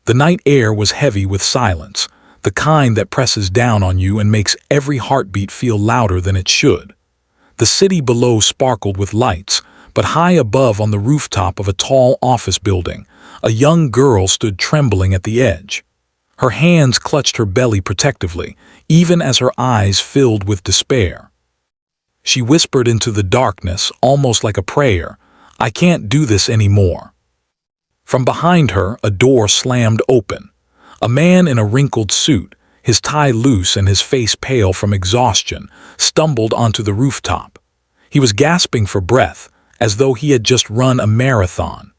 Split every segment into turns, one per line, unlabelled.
The night air was heavy with silence, the kind that presses down on you and makes every heartbeat feel louder than it should. The city below sparkled with lights, but high above on the rooftop of a tall office building, a young girl stood trembling at the edge. Her hands clutched her belly protectively, even as her eyes filled with despair. She whispered into the darkness, almost like a prayer, "I can't do this anymore." From behind her, a door slammed open. A man in a wrinkled suit, his tie loose and his face pale from exhaustion, stumbled onto the rooftop. He was gasping for breath, as though he had just run a marathon.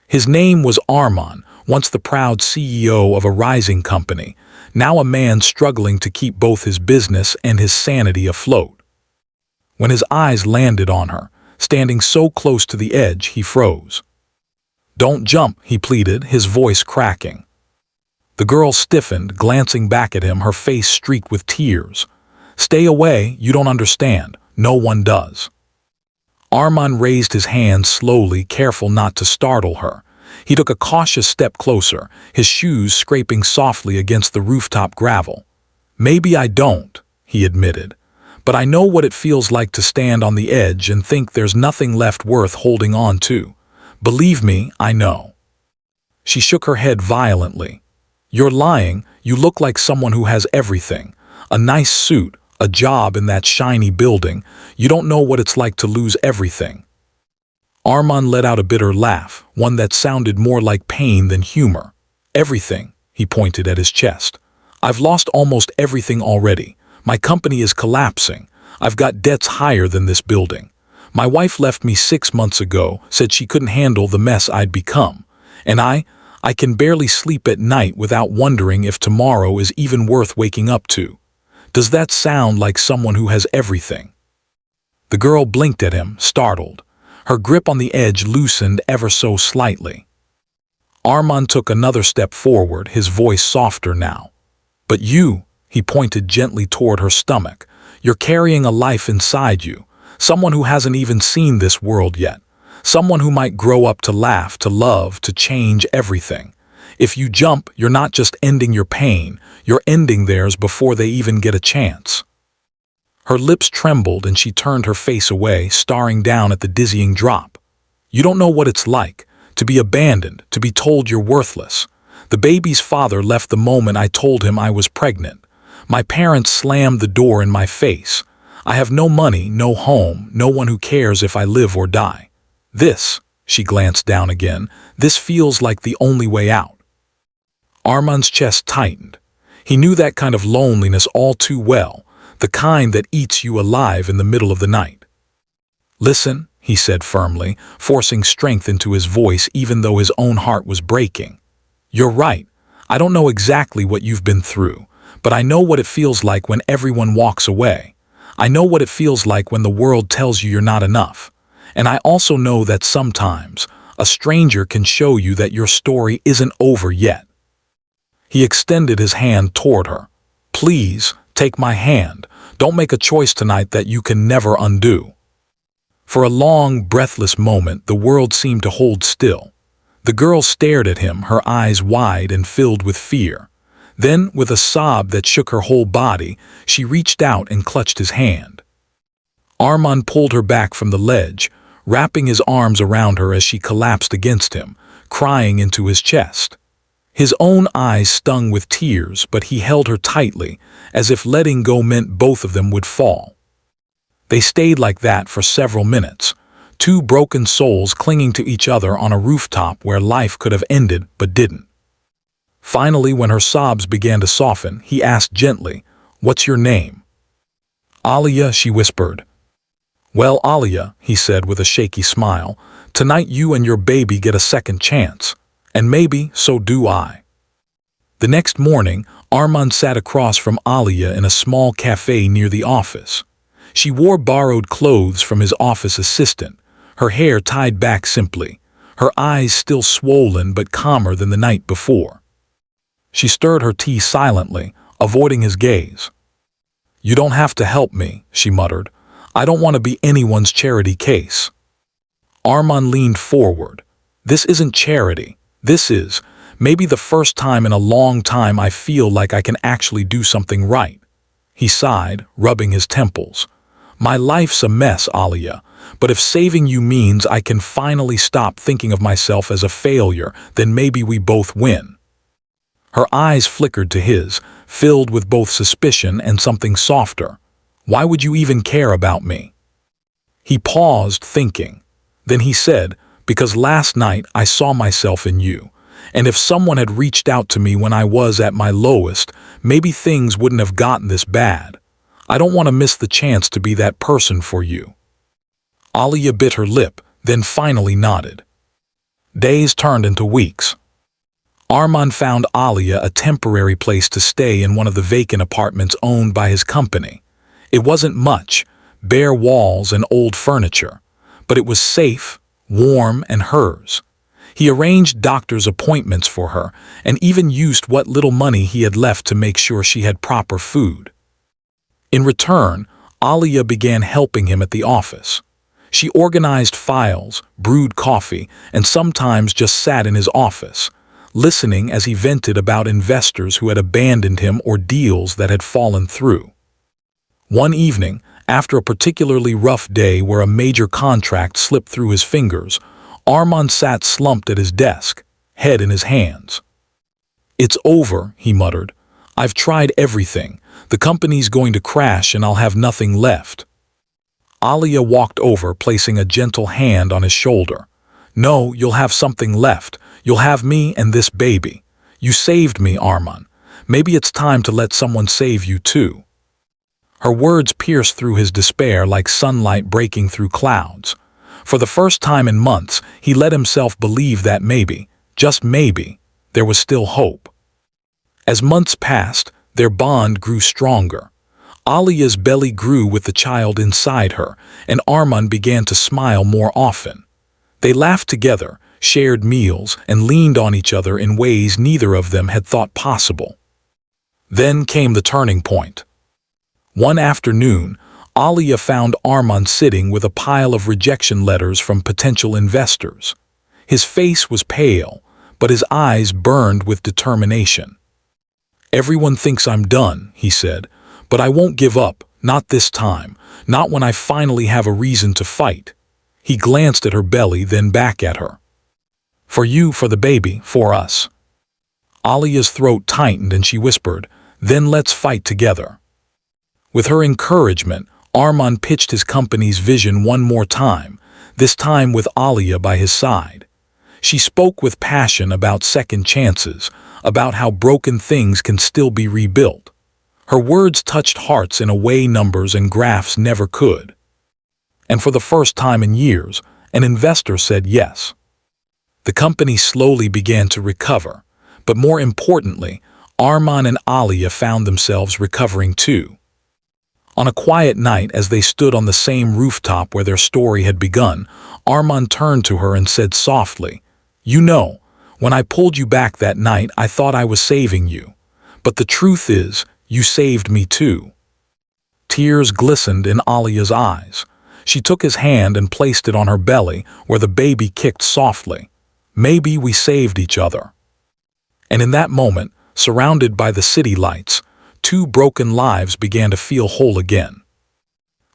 His name was Arman, once the proud CEO of a rising company, now a man struggling to keep both his business and his sanity afloat. When his eyes landed on her, standing so close to the edge, he froze. "Don't jump," he pleaded, his voice cracking. The girl stiffened, glancing back at him, her face streaked with tears. "Stay away, you don't understand. No one does." Arman raised his hand slowly, careful not to startle her. He took a cautious step closer, his shoes scraping softly against the rooftop gravel. "Maybe I don't," he admitted, "but I know what it feels like to stand on the edge and think there's nothing left worth holding on to. Believe me, I know." She shook her head violently. "You're lying. You look like someone who has everything. A nice suit, a job in that shiny building. You don't know what it's like to lose everything." Arman let out a bitter laugh, one that sounded more like pain than humor. "Everything," he pointed at his chest. "I've lost almost everything already. My company is collapsing. I've got debts higher than this building. My wife left me 6 months ago, said she couldn't handle the mess I'd become. And I can barely sleep at night without wondering if tomorrow is even worth waking up to. Does that sound like someone who has everything?" The girl blinked at him, startled. Her grip on the edge loosened ever so slightly. Arman took another step forward, his voice softer now. "But you," he pointed gently toward her stomach, "you're carrying a life inside you, someone who hasn't even seen this world yet, someone who might grow up to laugh, to love, to change everything. If you jump, you're not just ending your pain, you're ending theirs before they even get a chance." Her lips trembled and she turned her face away, staring down at the dizzying drop. "You don't know what it's like, to be abandoned, to be told you're worthless. The baby's father left the moment I told him I was pregnant. My parents slammed the door in my face. I have no money, no home, no one who cares if I live or die. This," she glanced down again, "this feels like the only way out." Arman's chest tightened. He knew that kind of loneliness all too well, the kind that eats you alive in the middle of the night. "Listen," he said firmly, forcing strength into his voice even though his own heart was breaking. "You're right. I don't know exactly what you've been through, but I know what it feels like when everyone walks away. I know what it feels like when the world tells you you're not enough. And I also know that sometimes a stranger can show you that your story isn't over yet." He extended his hand toward her. "Please, take my hand. Don't make a choice tonight that you can never undo." For a long, breathless moment, the world seemed to hold still. The girl stared at him, her eyes wide and filled with fear. Then, with a sob that shook her whole body, she reached out and clutched his hand. Arman pulled her back from the ledge, wrapping his arms around her as she collapsed against him, crying into his chest. His own eyes stung with tears, but he held her tightly, as if letting go meant both of them would fall. They stayed like that for several minutes, two broken souls clinging to each other on a rooftop where life could have ended but didn't. Finally, when her sobs began to soften, he asked gently, "What's your name?" "Alia," she whispered. "Well, Alia," he said with a shaky smile, "tonight you and your baby get a second chance. And maybe so do I." The next morning, Arman sat across from Alia in a small cafe near the office. She wore borrowed clothes from his office assistant, her hair tied back simply, her eyes still swollen but calmer than the night before. She stirred her tea silently, avoiding his gaze. "You don't have to help me," she muttered. "I don't want to be anyone's charity case." Arman leaned forward. "This isn't charity. This is Maybe the first time in a long time I feel like I can actually do something right." He sighed, rubbing his temples. "My life's a mess, Alia, but if saving you means I can finally stop thinking of myself as a failure, then maybe we both win." Her eyes flickered to his, filled with both suspicion and something softer. "Why would you even care about me?" He paused, thinking. Then he said, "Because last night I saw myself in you, and if someone had reached out to me when I was at my lowest, maybe things wouldn't have gotten this bad. I don't want to miss the chance to be that person for you." Alia bit her lip, then finally nodded. Days turned into weeks. Arman found Alia a temporary place to stay in one of the vacant apartments owned by his company. It wasn't much, bare walls and old furniture, but it was safe, warm, and hers. He arranged doctor's appointments for her and even used what little money he had left to make sure she had proper food. In return, Alia began helping him at the office. She organized files, brewed coffee, and sometimes just sat in his office, listening as he vented about investors who had abandoned him or deals that had fallen through. One evening, after a particularly rough day where a major contract slipped through his fingers, Arman sat slumped at his desk, head in his hands. "It's over," he muttered. "I've tried everything. The company's going to crash and I'll have nothing left." Alia walked over, placing a gentle hand on his shoulder. "No, you'll have something left. You'll have me and this baby. You saved me, Arman. Maybe it's time to let someone save you too." Her words pierced through his despair like sunlight breaking through clouds. For the first time in months, he let himself believe that maybe, just maybe, there was still hope. As months passed, their bond grew stronger. Alia's belly grew with the child inside her, and Arman began to smile more often. They laughed together, shared meals, and leaned on each other in ways neither of them had thought possible. Then came the turning point. One afternoon, Alia found Arman sitting with a pile of rejection letters from potential investors. His face was pale, but his eyes burned with determination. "Everyone thinks I'm done," he said, "but I won't give up, not this time, not when I finally have a reason to fight." He glanced at her belly, then back at her. "For you, for the baby, for us." Alia's throat tightened and she whispered, "Then let's fight together." With her encouragement, Arman pitched his company's vision one more time, this time with Alia by his side. She spoke with passion about second chances, about how broken things can still be rebuilt. Her words touched hearts in a way numbers and graphs never could. And for the first time in years, an investor said yes. The company slowly began to recover, but more importantly, Arman and Alia found themselves recovering too. On a quiet night, as they stood on the same rooftop where their story had begun, Arman turned to her and said softly, "You know, when I pulled you back that night, I thought I was saving you. But the truth is, you saved me too." Tears glistened in Alia's eyes. She took his hand and placed it on her belly, where the baby kicked softly. "Maybe we saved each other." And in that moment, surrounded by the city lights, two broken lives began to feel whole again.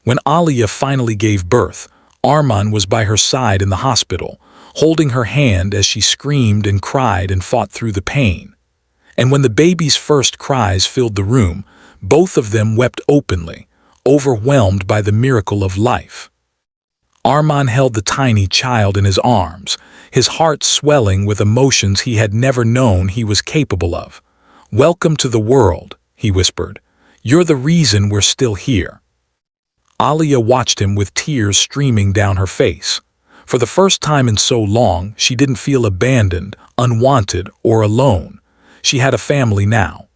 When Alia finally gave birth, Arman was by her side in the hospital, holding her hand as she screamed and cried and fought through the pain. And when the baby's first cries filled the room, both of them wept openly, overwhelmed by the miracle of life. Arman held the tiny child in his arms, his heart swelling with emotions he had never known he was capable of. "Welcome to the world," he whispered. "You're the reason we're still here." Alia watched him with tears streaming down her face. For the first time in so long, she didn't feel abandoned, unwanted, or alone. She had a family now.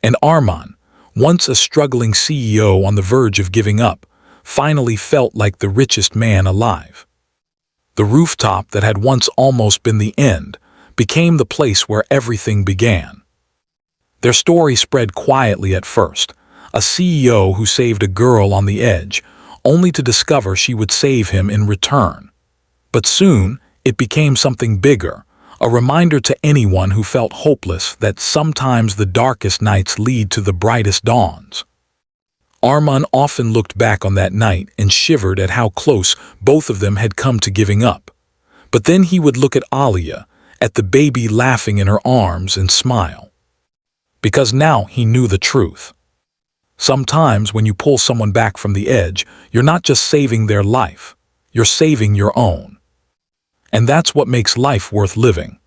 And Arman, once a struggling CEO on the verge of giving up, finally felt like the richest man alive. The rooftop that had once almost been the end became the place where everything began. Their story spread quietly at first, a CEO who saved a girl on the edge, only to discover she would save him in return. But soon, it became something bigger, A reminder to anyone who felt hopeless that sometimes the darkest nights lead to the brightest dawns. Arman often looked back on that night and shivered at how close both of them had come to giving up. But then he would look at Alia, at the baby laughing in her arms, and smile. Because now he knew the truth. Sometimes when you pull someone back from the edge, you're not just saving their life, you're saving your own. And that's what makes life worth living.